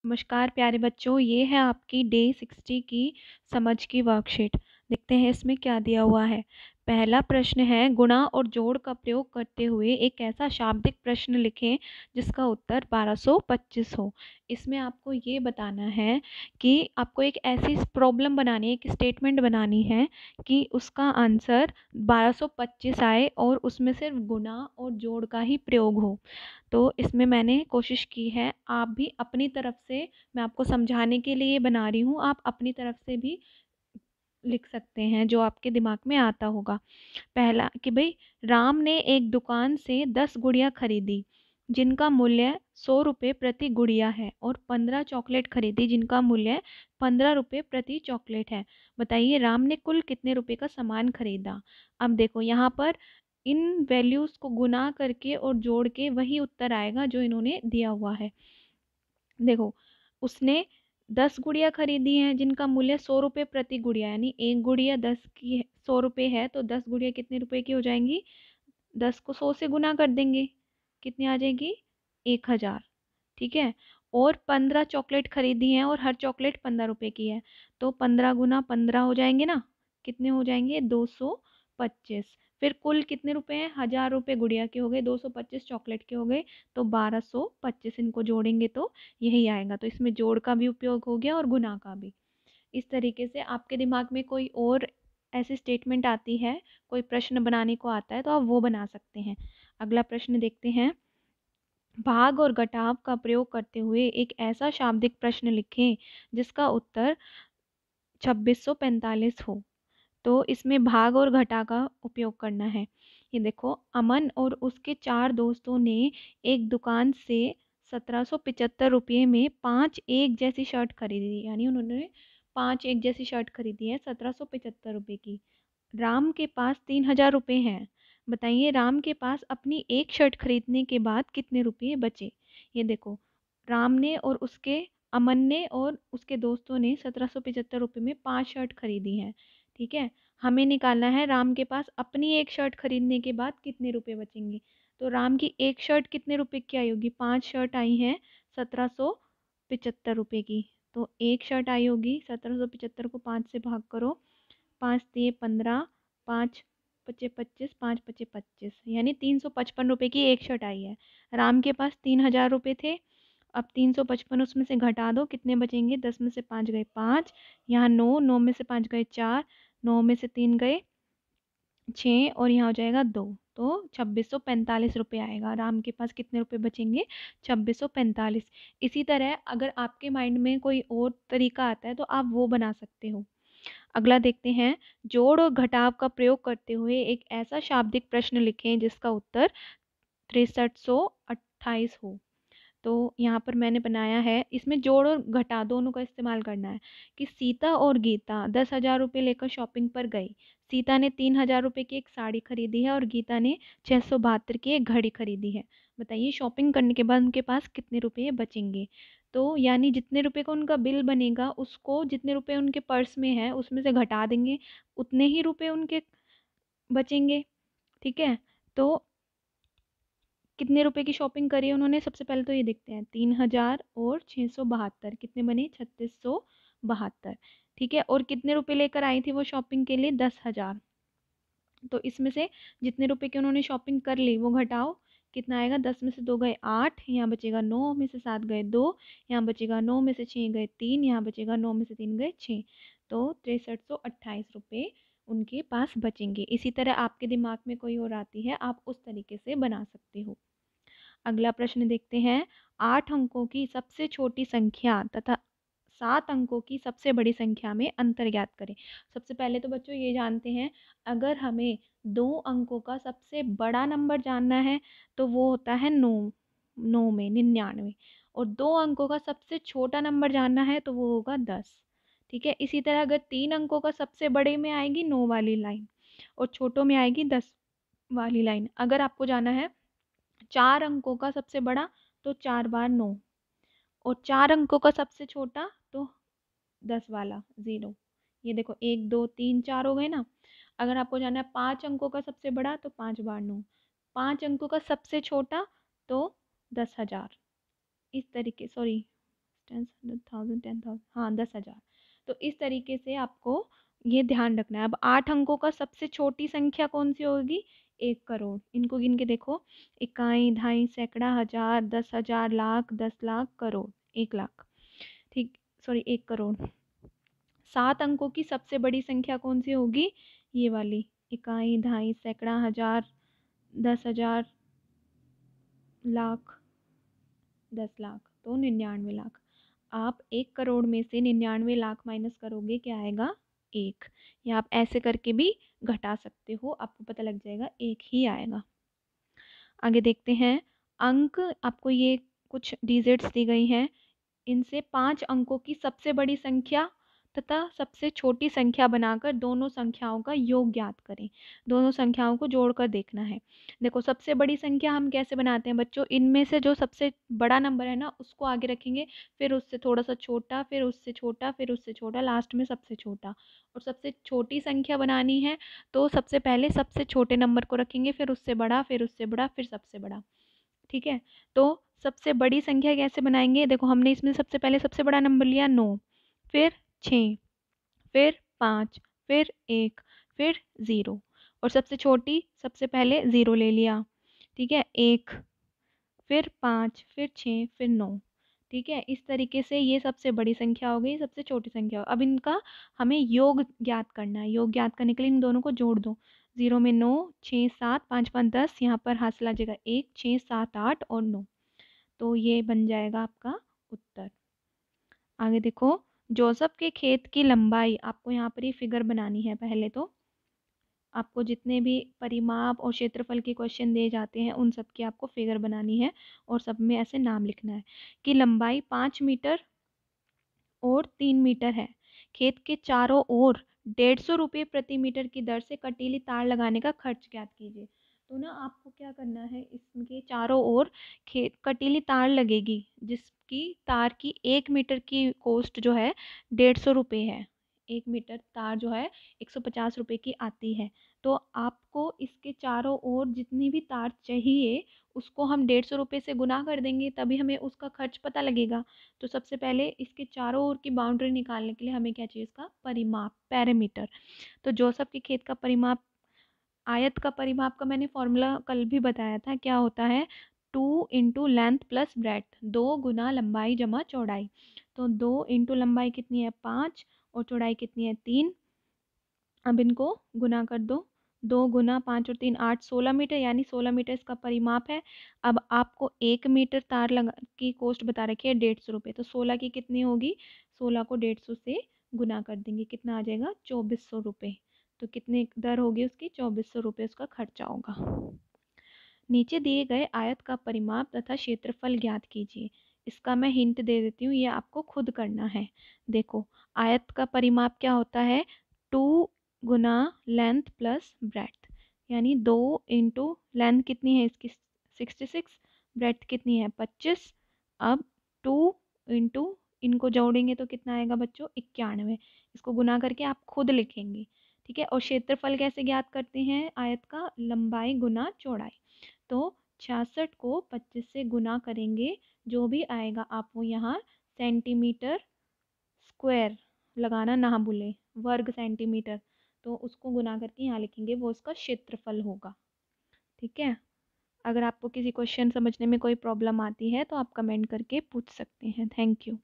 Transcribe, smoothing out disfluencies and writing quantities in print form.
नमस्कार प्यारे बच्चों, ये है आपकी डे 60 की समझ की वर्कशीट। देखते हैं इसमें क्या दिया हुआ है। पहला प्रश्न है, गुणा और जोड़ का प्रयोग करते हुए एक ऐसा शाब्दिक प्रश्न लिखें जिसका उत्तर 1225 हो। इसमें आपको ये बताना है कि आपको एक ऐसी प्रॉब्लम बनानी है, एक स्टेटमेंट बनानी है कि उसका आंसर 1225 आए और उसमें सिर्फ गुणा और जोड़ का ही प्रयोग हो। तो इसमें मैंने कोशिश की है, आप भी अपनी तरफ से, मैं आपको समझाने के लिए बना रही हूँ, आप अपनी तरफ से भी लिख सकते हैं जो आपके दिमाग में आता होगा। पहला कि भाई, राम ने एक दुकान से 10 गुड़िया खरीदी जिनका मूल्य 100 रुपये प्रति गुड़िया है, और 15 चॉकलेट खरीदी जिनका मूल्य 15 रुपये प्रति चॉकलेट है। बताइए राम ने कुल कितने रुपए का सामान खरीदा। अब देखो यहाँ पर इन वैल्यूज़ को गुना करके और जोड़ के वही उत्तर आएगा जो इन्होंने दिया हुआ है। देखो, उसने 10 गुड़िया खरीदी हैं जिनका मूल्य 100 रुपये प्रति गुड़िया, यानी एक गुड़िया 10 की 100 रुपये है, तो 10 गुड़िया कितने रुपए की हो जाएंगी। 10 को 100 से गुना कर देंगे, कितनी आ जाएगी, 1000। ठीक है। और 15 चॉकलेट खरीदी हैं और हर चॉकलेट 15 रुपए की है, तो 15 गुना 15 हो जाएंगे ना, कितने हो जाएंगे, 225। फिर कुल कितने रुपए हैं, 1000 रुपये गुड़िया के हो गए, 225 चॉकलेट के हो गए, तो 1225। इनको जोड़ेंगे तो यही आएगा। तो इसमें जोड़ का भी उपयोग हो गया और गुना का भी। इस तरीके से आपके दिमाग में कोई और ऐसी स्टेटमेंट आती है, कोई प्रश्न बनाने को आता है, तो आप वो बना सकते हैं। अगला प्रश्न देखते हैं। भाग और घटाव का प्रयोग करते हुए एक ऐसा शाब्दिक प्रश्न लिखें जिसका उत्तर 2645 हो। तो इसमें भाग और घटा का उपयोग करना है। ये देखो, अमन और उसके 4 दोस्तों ने एक दुकान से 1775 रुपये में 5 एक जैसी शर्ट खरीदी, यानी उन्होंने 5 एक जैसी शर्ट खरीदी है 1775 रुपये की। राम के पास 3000 रुपये हैं। बताइए राम के पास अपनी एक शर्ट खरीदने के बाद कितने रुपये बचे। ये देखो, राम ने और उसके अमन ने और उसके दोस्तों ने 1775 रुपये में 5 शर्ट खरीदी हैं। ठीक है। हमें निकालना है राम के पास अपनी एक शर्ट खरीदने के बाद कितने रुपए बचेंगे। तो राम की एक शर्ट कितने रुपए की आई होगी, 5 शर्ट आई हैं 1775 रुपये की। तो एक शर्ट आई होगी 1775 को 5 से भाग करो, 5 दिए 15, 5 पचे 25, 5 पचे 25, यानी 355 रुपये की एक शर्ट आई है। राम के पास 3000 रुपये थे। अब 355 उसमें से घटा दो, कितने बचेंगे, 10 में से 5 गए 5, यहाँ 9, 9 में से 5 गए 4, 9 में से 3 गए 6, और यहाँ हो जाएगा 2। तो 2645 रुपये आएगा। राम के पास कितने रुपए बचेंगे, 2645। इसी तरह अगर आपके माइंड में कोई और तरीका आता है तो आप वो बना सकते हो। अगला देखते हैं। जोड़ और घटाव का प्रयोग करते हुए एक ऐसा शाब्दिक प्रश्न लिखें जिसका उत्तर 6328 हो। तो यहाँ पर मैंने बनाया है, इसमें जोड़ और घटा दोनों का इस्तेमाल करना है। कि सीता और गीता 10,000 रुपये लेकर शॉपिंग पर गई। सीता ने 3,000 रुपये की एक साड़ी खरीदी है और गीता ने 672 की एक घड़ी खरीदी है। बताइए शॉपिंग करने के बाद उनके पास कितने रुपये बचेंगे। तो यानी जितने रुपए का उनका बिल बनेगा, उसको जितने रुपए उनके पर्स में है उसमें से घटा देंगे, उतने ही रुपए उनके बचेंगे। ठीक है। तो कितने रुपए की शॉपिंग करी है उन्होंने, सबसे पहले तो ये देखते हैं, 3000 और 672 कितने बने, 3672। ठीक है। और कितने रुपए लेकर आई थी वो शॉपिंग के लिए, 10,000। तो इसमें से जितने रुपए की उन्होंने शॉपिंग कर ली वो घटाओ, कितना आएगा, 10 में से 2 गए 8, यहाँ बचेगा 9 में से 7 गए 2, यहाँ बचेगा 9 में से 6 गए 3, यहाँ बचेगा 9 में से 3 गए 6। तो 6328 रुपये उनके पास बचेंगे। इसी तरह आपके दिमाग में कोई और आती है, आप उस तरीके से बना सकते हो। अगला प्रश्न देखते हैं। 8 अंकों की सबसे छोटी संख्या तथा 7 अंकों की सबसे बड़ी संख्या में अंतर ज्ञात करें। सबसे पहले तो बच्चों ये जानते हैं, अगर हमें 2 अंकों का सबसे बड़ा नंबर जानना है तो वो होता है 9, 9 में 99। और 2 अंकों का सबसे छोटा नंबर जानना है तो वो होगा 10। ठीक है। इसी तरह अगर 3 अंकों का सबसे बड़े में आएगी 9 वाली लाइन और छोटों में आएगी 10 वाली लाइन। अगर आपको जाना है 4 अंकों का सबसे बड़ा, तो 4 बार 9, और 4 अंकों का सबसे छोटा तो 10 वाला 0। ये देखो 1 2 3 4 हो गए ना। अगर आपको जाना है 5 अंकों का सबसे बड़ा तो 5 बार 9, 5 अंकों का सबसे छोटा तो 10,000। इस तरीके, सॉरी टेंस, 100,000, 10,000, हाँ 10,000। तो इस तरीके से आपको ये ध्यान रखना है। अब 8 अंकों का सबसे छोटी संख्या कौन सी होगी? 1 करोड़। इनको गिन के देखो, इकाई, दहाई, सैकड़ा, हजार, 10,000, लाख, 10 लाख, करोड़, 1 लाख। ठीक, सॉरी 1 करोड़। 7 अंकों की सबसे बड़ी संख्या कौन सी होगी? ये वाली, इकाई, दहाई, सैकड़ा, हजार, 10,000, लाख, 10 लाख, तो 99 लाख। आप 1 करोड़ में से 99 लाख माइनस करोगे, क्या आएगा? 1। या आप ऐसे करके भी घटा सकते हो, आपको पता लग जाएगा 1 ही आएगा। आगे देखते हैं। अंक, आपको ये कुछ डिजिट्स दी गई हैं, इनसे 5 अंकों की सबसे बड़ी संख्या तथा सबसे छोटी संख्या बनाकर दोनों संख्याओं का योग ज्ञात करें। दोनों संख्याओं को जोड़कर देखना है। देखो, सबसे बड़ी संख्या हम कैसे बनाते हैं बच्चों? इनमें से जो सबसे बड़ा नंबर है ना, उसको आगे रखेंगे, फिर उससे थोड़ा सा छोटा, फिर उससे छोटा, फिर उससे छोटा, लास्ट में सबसे छोटा। और सबसे छोटी संख्या बनानी है तो सबसे पहले सबसे छोटे नंबर को रखेंगे, फिर उससे बड़ा, फिर उससे बड़ा, फिर सबसे बड़ा। ठीक है, तो सबसे बड़ी संख्या कैसे बनाएंगे? देखो, हमने इसमें सबसे पहले सबसे बड़ा नंबर लिया 9, फिर 6, फिर 5, फिर 1, फिर 0। और सबसे छोटी, सबसे पहले 0 ले लिया, ठीक है, 1, फिर 5, फिर 6, फिर 9। ठीक है, इस तरीके से ये सबसे बड़ी संख्या हो गई, सबसे छोटी संख्या हो। अब इनका हमें योग ज्ञात करना है। योग ज्ञात करने के लिए इन दोनों को जोड़ दो। 0 में 9, 6, 7, 5, 5, 10, यहाँ पर हासिल आ जाएगा 1, 6, 7, 8 और 9। तो ये बन जाएगा आपका उत्तर। आगे देखो, जोसेफ के खेत की लंबाई, आपको यहाँ पर ये फिगर बनानी है। पहले तो आपको जितने भी परिमाप और क्षेत्रफल के क्वेश्चन दिए जाते हैं, उन सब की आपको फिगर बनानी है और सब में ऐसे नाम लिखना है कि लंबाई 5 मीटर और 3 मीटर है। खेत के चारों ओर 150 रुपये प्रति मीटर की दर से कटीली तार लगाने का खर्च ज्ञात कीजिए। तो ना आपको क्या करना है, इसके चारों ओर खेत कटीली तार लगेगी, जिसकी तार की 1 मीटर की कॉस्ट जो है 150 रुपये है। 1 मीटर तार जो है 150 रुपये की आती है। तो आपको इसके चारों ओर जितनी भी तार चाहिए, उसको हम 150 रुपये से गुना कर देंगे, तभी हमें उसका खर्च पता लगेगा। तो सबसे पहले इसके चारों ओर की बाउंड्री निकालने के लिए हमें क्या चाहिए? इसका परिमाप, पैरामीटर। तो जोसेफ के खेत का परिमाप, आयत का परिमाप का मैंने फॉर्मूला कल भी बताया था, क्या होता है? 2 × लेंथ प्लस ब्रेथ, 2 गुना लंबाई जमा चौड़ाई। तो 2 × लंबाई कितनी है? 5, और चौड़ाई कितनी है? 3। अब इनको गुना कर दो। 2 गुना 5 और 3 8, 16 मीटर, यानी 16 मीटर इसका परिमाप है। अब आपको 1 मीटर तार लगा की कॉस्ट बता रखी है 150 रुपये, तो 16 की कितनी होगी? 16 को 150 से गुना कर देंगे, कितना आ जाएगा? 2400 रुपये। तो कितने दर होगी उसकी? 2400 रुपये उसका खर्चा होगा। नीचे दिए गए आयत का परिमाप तथा क्षेत्रफल ज्ञात कीजिए। इसका मैं हिंट दे देती हूँ, ये आपको खुद करना है। देखो, आयत का परिमाप क्या होता है? 2 गुना लेंथ प्लस ब्रेथ, यानी 2 इंटू लेंथ कितनी है इसकी? 66, ब्रेथ कितनी है? 25। अब 2 इंटू, इनको जोड़ेंगे तो कितना आएगा बच्चों? 91। इसको गुना करके आप खुद लिखेंगे। ठीक है, और क्षेत्रफल कैसे ज्ञात करते हैं आयत का? लंबाई गुना चौड़ाई। तो 66 को 25 से गुना करेंगे, जो भी आएगा आप वो यहाँ सेंटीमीटर स्क्वायर लगाना ना भूलें, वर्ग सेंटीमीटर। तो उसको गुना करके यहाँ लिखेंगे, वो उसका क्षेत्रफल होगा। ठीक है, अगर आपको किसी क्वेश्चन समझने में कोई प्रॉब्लम आती है तो आप कमेंट करके पूछ सकते हैं। Thank you.